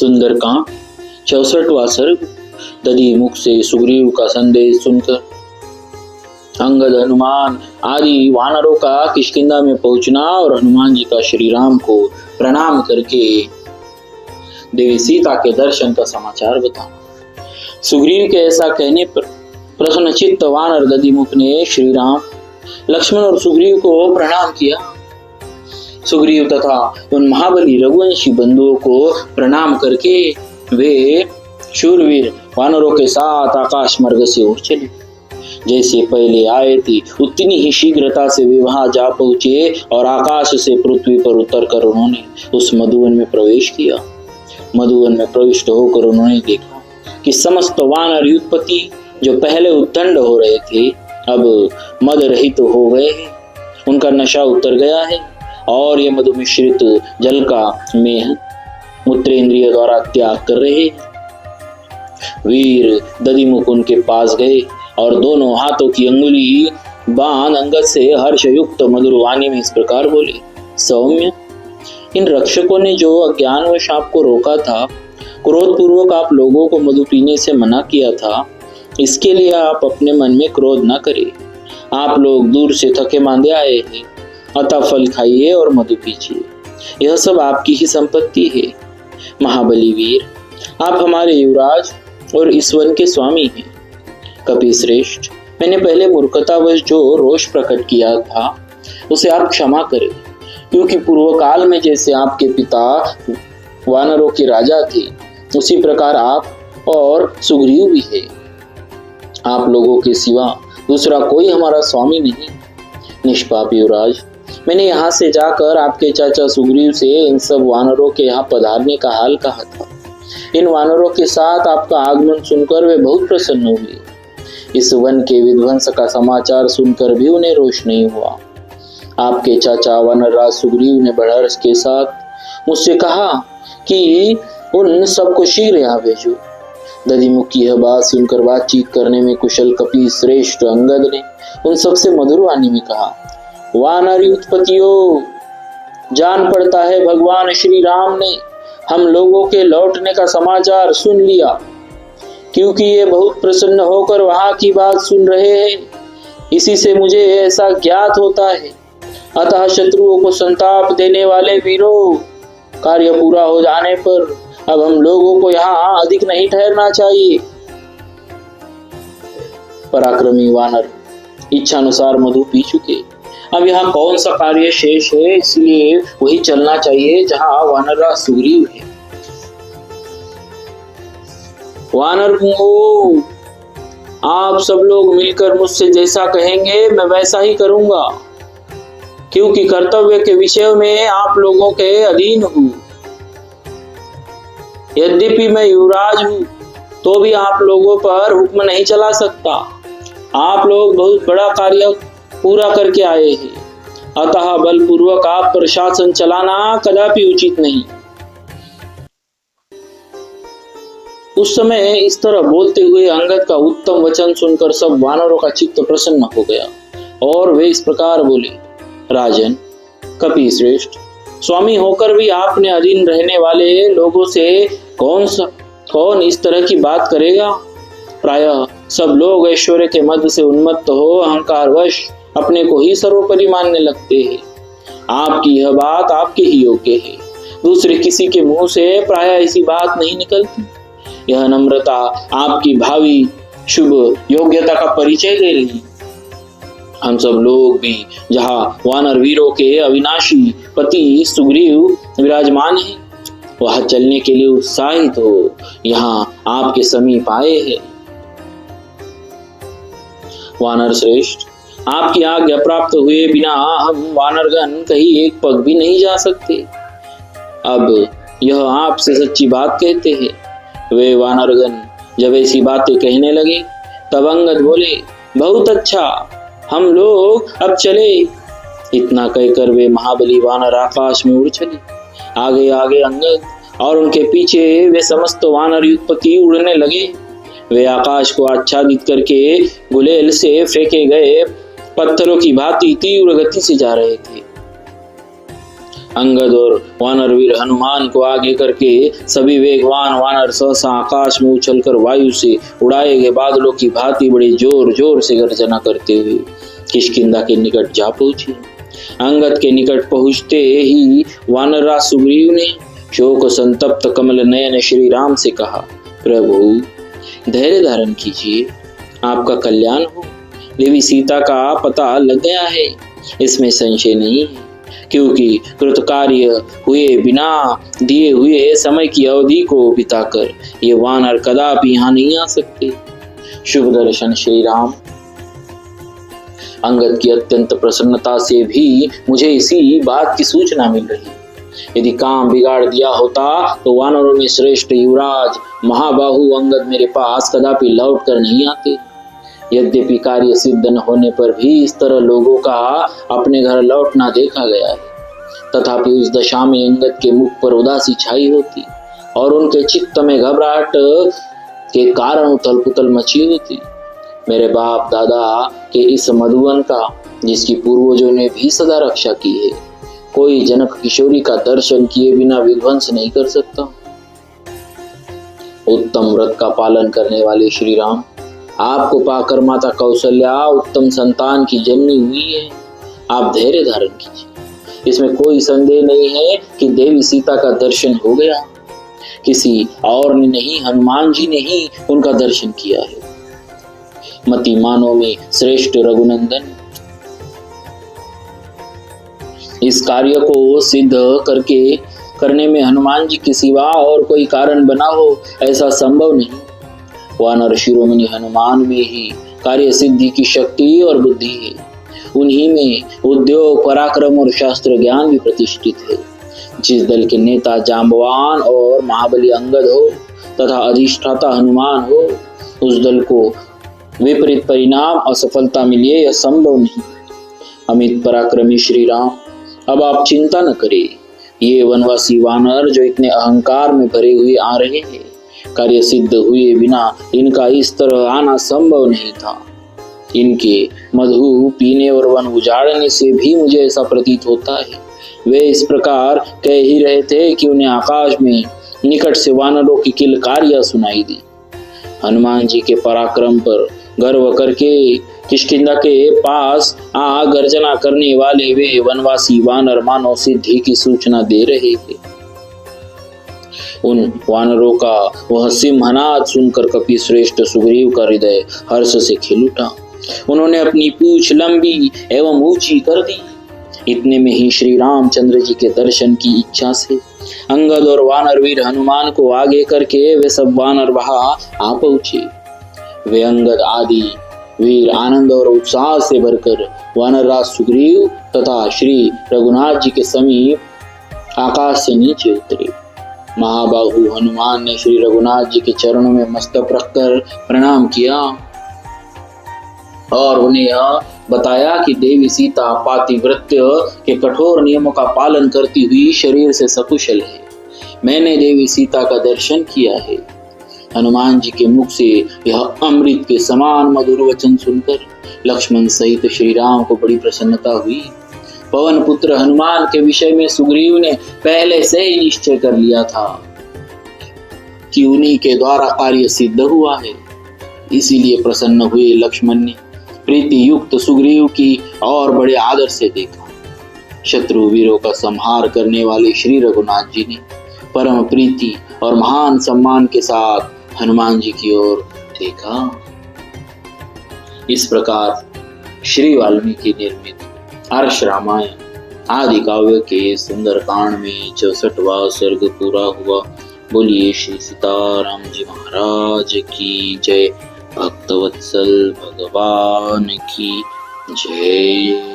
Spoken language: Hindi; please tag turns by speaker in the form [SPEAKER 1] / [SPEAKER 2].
[SPEAKER 1] सुंदरकांड 64वां सर्ग। दधि मुख से सुग्रीव का संदेश सुनकर अंगद, हनुमान आदि वानरों का किष्किंधा में पहुंचना और हनुमान जी का श्री राम को प्रणाम करके देवी सीता के दर्शन का समाचार बताना। सुग्रीव के ऐसा कहने पर प्रसन्नचित्त वानर दधिमुख ने श्री राम, लक्ष्मण और सुग्रीव को प्रणाम किया। सुग्रीव तथा उन महाबली रघुवंशी बंधुओं को प्रणाम करके वे शूरवीर वानरों के साथ आकाश मार्ग से उड़ चले। जैसे पहले आए थे उतनी ही शीघ्रता से वे वहां जा पहुंचे और आकाश से पृथ्वी पर उतरकर उन्होंने उस मधुवन में प्रवेश किया। मधुवन में प्रविष्ट होकर उन्होंने देखा कि समस्त वानर युद्धपति जो पहले उद्दंड हो रहे थे अब मद रहित हो गए हैं। उनका नशा उतर गया है और ये मधु मिश्रित जल का मेह मूत्रेंद्रिय द्वारा त्याग कर रहे हैं। वीर दधिमुख उनके पास गए और दोनों हाथों की अंगुली बांध अंगद से हर्षयुक्त मधुर वाणी में इस प्रकार बोले, सौम्य, इन रक्षकों ने जो अज्ञानवश आपको रोका था, क्रोधपूर्वक आप लोगों को मधु पीने से मना किया था, इसके लिए आप अपने मन में क्रोध न करें। आप लोग दूर से थके मांदे आए हैं, अतः फल खाइए और मधु पीजिए, यह सब आपकी ही संपत्ति है। महाबली वीर, आप हमारे युवराज और इस वन के स्वामी हैं। कपि श्रेष्ठ, मैंने पहले मूर्खतावश जो रोष प्रकट किया था उसे आप क्षमा करें, क्योंकि पूर्व काल में जैसे आपके पिता वानरों के राजा थे उसी प्रकार आप और सुग्रीव भी है। आप लोगों के सिवा दूसरा कोई हमारा स्वामी नहीं। निष्पाप युवराज, मैंने यहाँ से जाकर आपके चाचा सुग्रीव से इन सब वानरों के यहाँ पधारने का हाल कहा था। इन वानरों के साथ आपका आगमन सुनकर वे बहुत प्रसन्न हुए। इस वन के विध्वंस का समाचार सुनकर भी उन्हें रोष नहीं हुआ। आपके चाचा वानरराज सुग्रीव ने बड़े हर्ष के साथ मुझसे कहा कि उन सबको शीघ्र यहाँ भेजो। दधिमुख की यह बात सुनकर बातचीत करने में कुशल कपि श्रेष्ठ अंगद ने उन सबसे मधुर वाणी में कहा, वानर उत्पत्तियों, जान पड़ता है भगवान श्री राम ने हम लोगों के लौटने का समाचार सुन लिया, क्योंकि ये बहुत प्रसन्न होकर वहां की बात सुन रहे हैं। इसी से मुझे ऐसा ज्ञात होता है। अतः शत्रुओं को संताप देने वाले वीरों, कार्य पूरा हो जाने पर अब हम लोगों को यहाँ अधिक नहीं ठहरना चाहिए। पराक्रमी वानर इच्छानुसार मधु पी चुके, अब यहाँ कौन सा कार्य शेष है, इसलिए वही चलना चाहिए जहाँ वानरराज सुग्रीव है। वानर पुंगो, आप सब लोग मिलकर मुझसे जैसा कहेंगे मैं वैसा ही करूंगा, क्योंकि कर्तव्य के विषय में आप लोगों के अधीन हूं। यद्यपि मैं युवराज हूं तो भी आप लोगों पर हुक्म नहीं चला सकता। आप लोग बहुत बड़ा कार्य पूरा करके आए हैं, अतः बलपूर्वक आप पर शासन चलाना कदापि उचित नहीं। उस समय इस तरह बोलते हुए अंगद का उत्तम वचन सुनकर सब वानरों का चित्त प्रसन्न हो गया और वे इस प्रकार बोले, राजन, कपि श्रेष्ठ, स्वामी होकर भी आपने अधीन रहने वाले लोगों से कौन इस तरह की बात करेगा। प्रायः सब लोग ऐश्वर्य के मद से उन्मत्त हो अहंकारवश अपने को ही सर्वोपरि मानने लगते हैं। आपकी यह बात आपके ही योग्य है, दूसरे किसी के मुंह से प्रायः ऐसी बात नहीं निकलती। यह नम्रता आपकी भावी शुभ योग्यता का परिचय दे रही। हम सब लोग भी जहाँ वानर वीरों के अविनाशी पति सुग्रीव विराजमान हैं, वहां चलने के लिए उत्साहित हो यहाँ आपके समीप आए हैं। वानर श्रेष्ठ, आपकी आज्ञा प्राप्त हुए बिना हम वानरगण कहीं एक पग भी नहीं जा सकते। अब यह आपसे सच्ची बात कहते हैं। वे वानरगण जब ऐसी बातें कहने लगे तब अंगद बोले, बहुत अच्छा, हम लोग अब चले। इतना कहकर वे महाबली वानर आकाश में उड़ चले। आगे आगे अंगद और उनके पीछे वे समस्त वानर युद्धपति उड़ने लगे। वे आकाश को आच्छादित करके गुलेल से फेंके गए पत्थरों की भांति तीव्र गति से जा रहे थे। अंगद और वानरवीर हनुमान को आगे करके सभी वेगवान वानर सहसा आकाश में उछलकर वायु से उड़ाए गए बादलों की भांति बड़े जोर जोर से गर्जना करते हुए किष्किंधा के निकट जा पहुंचे। अंगद के निकट पहुंचते ही वानरराज सुग्रीव ने शोक संतप्त कमल नयन श्री राम से कहा, प्रभु धैर्य धारण कीजिए, आपका कल्याण हो। देवी सीता का पता लग गया है, इसमें संशय नहीं है, क्योंकि कृतकार्य हुए बिना दिए हुए समय की अवधि को बिताकर ये वानर कदापि यहाँ नहीं आ सकते। शुभ दर्शन श्री राम। अंगद की अत्यंत प्रसन्नता से भी मुझे इसी बात की सूचना मिल रही। यदि काम बिगाड़ दिया होता तो वानरों में श्रेष्ठ युवराज महाबाहु अंगद मेरे पास कदापि लौट कर नहीं आते। यद्यपि कार्य सिद्ध न होने पर भी इस तरह लोगों का अपने घर लौटना देखा गया है, तथापि उस दशा में अंगद के मुख पर उदासी छाई होती और उनके चित्त में घबराहट के कारण उथल पुथल मची होती। मेरे बाप दादा के इस मधुवन का, जिसकी पूर्वजों ने भी सदा रक्षा की है, कोई जनक किशोरी का दर्शन किए बिना विध्वंस नहीं कर सकता। उत्तम व्रत का पालन करने वाले श्री राम, आपको पाकर माता कौशल्या उत्तम संतान की जननी हुई है। आप धैर्य धारण कीजिए, इसमें कोई संदेह नहीं है कि देवी सीता का दर्शन हो गया। किसी और ने नहीं, हनुमान जी ने ही उनका दर्शन किया है। मति मानव में श्रेष्ठ रघुनंदन, इस कार्य को सिद्ध करने में हनुमान जी के सिवा और कोई कारण बना हो, ऐसा संभव नहीं। वानर शिरोमणि हनुमान में ही कार्य सिद्धि की शक्ति और बुद्धि है। उन्हीं में उद्योग, पराक्रम और शास्त्र ज्ञान भी प्रतिष्ठित है। जिस दल के नेता जांबवान और महाबली अंगद हो तथा अधिष्ठाता हनुमान हो, उस दल को विपरीत परिणाम, असफलता मिले, यह संभव नहीं। अमित पराक्रमी श्री राम, अब आप चिंता न करें। ये वनवासी वानर जो इतने अहंकार में भरे हुए आ रहे हैं, कार्य सिद्ध हुए बिना इनका इस तरह आना संभव नहीं था। इनके मधु पीने और वन उजाड़ने से भी मुझे ऐसा प्रतीत होता है। वे इस प्रकार कह ही रहे थे कि उन्हें आकाश में निकट से वानरों की किलकारियां सुनाई दी। हनुमान जी के पराक्रम पर गर्व करके किष्किंधा के पास गर्जना करने वाले वे वनवासी वानर मानव सिद्धि की सूचना दे रहे थे। उन वानरों का वह सिंहनाद सुनकर कपि श्रेष्ठ सुग्रीव का हृदय हर्ष से खिल उठा। उन्होंने अपनी पूंछ लंबी एवं ऊंची कर दी। इतने में ही श्री रामचंद्र जी के दर्शन की इच्छा से अंगद और वानरवीर हनुमान को आगे करके वे सब वानर वहां आ पहुंचे। वे अंगद आदि वीर आनंद और उत्साह से भरकर वानरराज सुग्रीव तथा श्री रघुनाथ जी के समीप आकाश से नीचे उतरे। महाबाहु हनुमान ने श्री रघुनाथ जी के चरणों में मस्तक रखकर प्रणाम किया और उन्हें यह बताया कि देवी सीता पातिव्रत्य के कठोर नियमों का पालन करती हुई शरीर से सकुशल है। मैंने देवी सीता का दर्शन किया है। हनुमान जी के मुख से यह अमृत के समान मधुर वचन सुनकर लक्ष्मण सहित श्री राम को बड़ी प्रसन्नता हुई। पवन पुत्र हनुमान के विषय में सुग्रीव ने पहले से ही निश्चय कर लिया था कि उन्हीं के द्वारा कार्य सिद्ध हुआ है। इसीलिए प्रसन्न हुए लक्ष्मण ने प्रीति युक्त सुग्रीव की और बड़े आदर से देखा। शत्रु वीरों का संहार करने वाले श्री रघुनाथ जी ने परम प्रीति और महान सम्मान के साथ हनुमान जी की ओर देखा। इस प्रकार श्री वाल्मीकि निर्मित हर्ष रामायण आदि काव्य के सुंदर कांड में 64वां सर्ग पूरा हुआ। बोलिए श्री सीताराम जी महाराज की जय। भक्तवत्सल भगवान की जय।